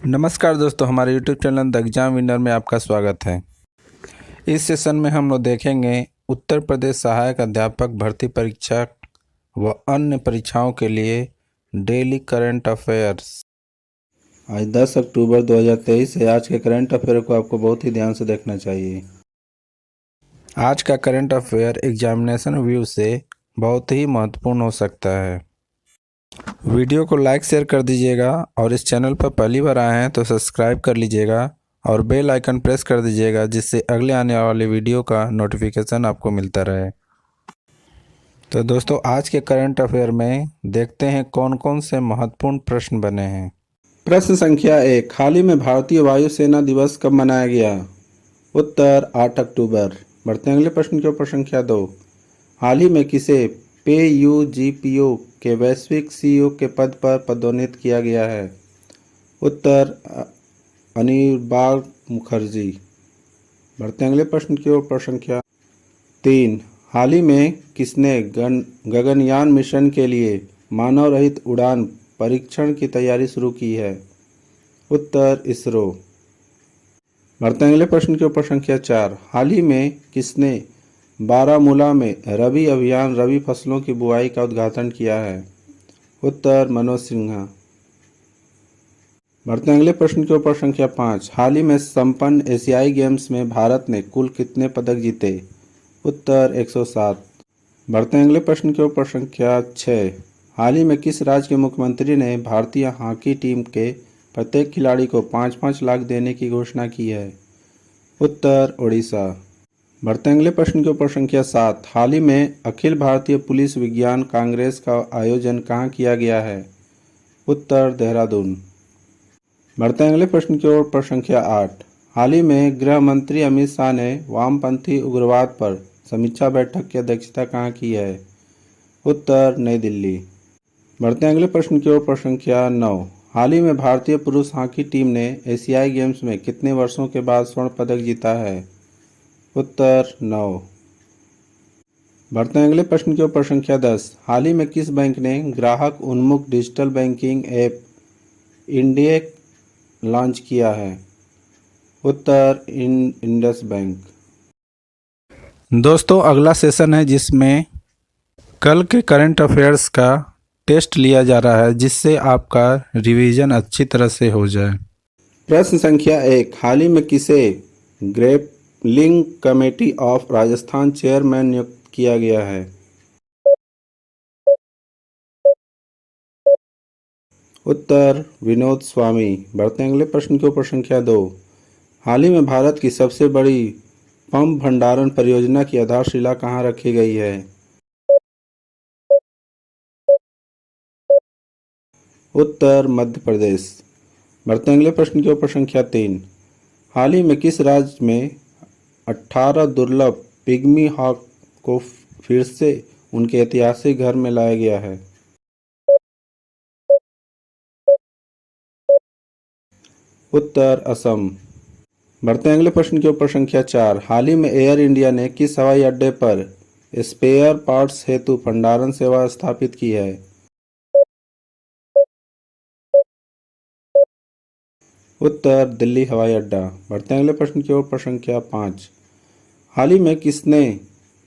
नमस्कार दोस्तों, हमारे YouTube channel the exam winner में आपका स्वागत है। इस सेशन में हम लोग देखेंगे उत्तर प्रदेश सहायक अध्यापक भर्ती परीक्षा व अन्य परीक्षाओं के लिए डेली करंट अफेयर्स। आज 10 अक्टूबर 2023 है। आज के करंट अफेयर को आपको बहुत ही ध्यान से देखना चाहिए। आज का करंट अफेयर एग्जामिनेशन व्यू से बहुत ही महत्वपूर्ण हो सकता है। वीडियो को लाइक शेयर कर दीजिएगा और इस चैनल पर पहली बार आए हैं तो सब्सक्राइब कर लीजिएगा और बेल आइकन प्रेस कर दीजिएगा, जिससे अगले आने वाले वीडियो का नोटिफिकेशन आपको मिलता रहे। तो दोस्तों, आज के करंट अफेयर में देखते हैं कौन कौन से महत्वपूर्ण प्रश्न बने हैं। प्रश्न संख्या 1, हाल ही में भारतीय वायुसेना दिवस कब मनाया गया? उत्तर 8 अक्टूबर। बढ़ते हैं अगले प्रश्न के ऊपर। संख्या 2, हाल ही में किसे PUGPO के वैश्विक CEO के पद पर पदोन्नत किया गया है? उत्तर अनिर्बान मुखर्जी। बढ़ते हैं अगले प्रश्न की ओर। संख्या 3, हाल ही में किसने गगनयान मिशन के लिए मानव रहित उड़ान परीक्षण की तैयारी शुरू की है? उत्तर इसरो। बढ़ते हैं अगले प्रश्न के ऊपर। संख्या 4, हाल ही में किसने बारामूला में रबी अभियान रबी फसलों की बुआई का उद्घाटन किया है? उत्तर मनोज सिन्हा। बढ़ते हैं अगले प्रश्न के ऊपर। संख्या 5, हाल ही में संपन्न एशियाई गेम्स में भारत ने कुल कितने पदक जीते? उत्तर 107। बढ़ते हैं अगले प्रश्न के ऊपर। संख्या 6, हाल ही में किस राज्य के मुख्यमंत्री ने भारतीय हॉकी टीम के प्रत्येक खिलाड़ी को 5-5 लाख देने की घोषणा की है? उत्तर ओडिशा। बढ़ते हैं अगले प्रश्न के ऊपर। संख्या 7, हाल ही में अखिल भारतीय पुलिस विज्ञान कांग्रेस का आयोजन कहाँ किया गया है? उत्तर देहरादून। बढ़ते हैं अगले प्रश्न की ओर। संख्या 8, हाल ही में गृह मंत्री अमित शाह ने वामपंथी उग्रवाद पर समीक्षा बैठक की अध्यक्षता कहाँ की है? उत्तर नई दिल्ली। बढ़ते हैं अगले प्रश्न की ओर। संख्या 9, हाल ही में भारतीय पुरुष हॉकी टीम ने एशियाई गेम्स में कितने वर्षों के बाद स्वर्ण पदक जीता है? उत्तर 9। बढ़ते हैं अगले प्रश्न के ऊपर। संख्या 10, हाल ही में किस बैंक ने ग्राहक उन्मुख डिजिटल बैंकिंग ऐप इंडिएक लॉन्च किया है? उत्तर इंडस बैंक। दोस्तों, अगला सेशन है जिसमें कल के करंट अफेयर्स का टेस्ट लिया जा रहा है, जिससे आपका रिवीजन अच्छी तरह से हो जाए। प्रश्न संख्या 1, हाल ही में किसे grappling committee of Rajasthan chairman नियुक्त किया गया है? उत्तर विनोद स्वामी। बढ़ते हैं अगले प्रश्न के ऊपर। संख्या 2, हाल ही में भारत की सबसे बड़ी पंप भंडारण परियोजना की आधारशिला कहाँ रखी गई है? उत्तर मध्य प्रदेश। बढ़ते हैं अगले प्रश्न के ऊपर। संख्या 3, हाल ही में किस राज्य में 18 दुर्लभ पिग्मी हॉक को फिर से उनके ऐतिहासिक घर में लाया गया है? उत्तर असम। बढ़ते हैं अगले प्रश्न के ऊपर। संख्या 4, हाल ही में एयर इंडिया ने किस हवाई अड्डे पर स्पेयर पार्ट्स हेतु भंडारण सेवा स्थापित की है? उत्तर दिल्ली हवाई अड्डा। बढ़ते हैं अगले प्रश्न की ओर। संख्या 5, हाल ही में किसने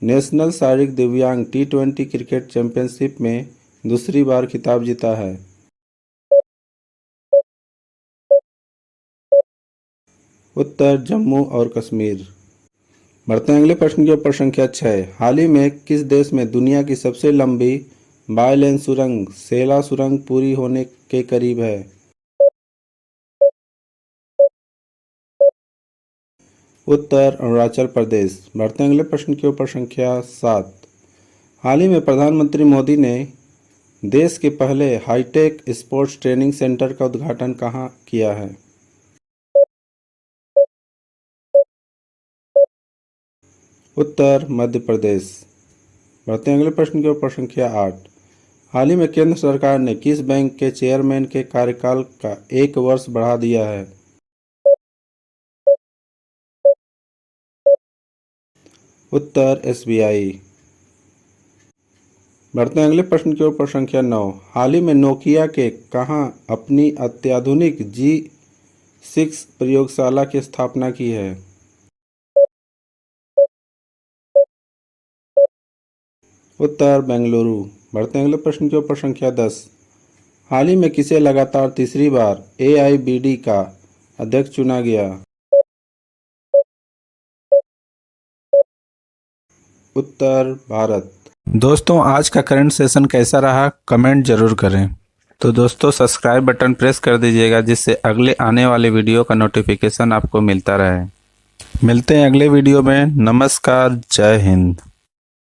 नेशनल शारीरिक दिव्यांग T20 क्रिकेट चैंपियनशिप में दूसरी बार खिताब जीता है? उत्तर जम्मू और कश्मीर। बढ़ते हैं अगले प्रश्न के ऊपर। संख्या 6, हाल ही में किस देश में दुनिया की सबसे लंबी बायलेन सुरंग सेला सुरंग पूरी होने के करीब है? उत्तर अरुणाचल प्रदेश। बढ़ते हैं अगले प्रश्न के ऊपर। संख्या 7, हाल ही में प्रधानमंत्री मोदी ने देश के पहले हाईटेक स्पोर्ट्स ट्रेनिंग सेंटर का उद्घाटन कहाँ किया है? उत्तर मध्य प्रदेश। बढ़ते हैं अगले प्रश्न के ऊपर। संख्या 8, हाल ही में केंद्र सरकार ने किस बैंक के चेयरमैन के कार्यकाल का 1 वर्ष बढ़ा दिया है? उत्तर SBI। बढ़ते हैं अगले प्रश्न के ऊपर। संख्या 9, हाल ही में नोकिया के कहाँ अपनी अत्याधुनिक सिक्स प्रयोगशाला की स्थापना की है? उत्तर बेंगलुरु। बढ़ते हैं अगले प्रश्न के ऊपर। संख्या 10। हाल ही में किसे लगातार तीसरी बार AIBD का अध्यक्ष चुना गया? उत्तर भारत। दोस्तों, आज का करंट सेशन कैसा रहा कमेंट जरूर करें। तो दोस्तों, सब्सक्राइब बटन प्रेस कर दीजिएगा जिससे अगले आने वाले वीडियो का नोटिफिकेशन आपको मिलता रहे। मिलते हैं अगले वीडियो में। नमस्कार, जय हिंद।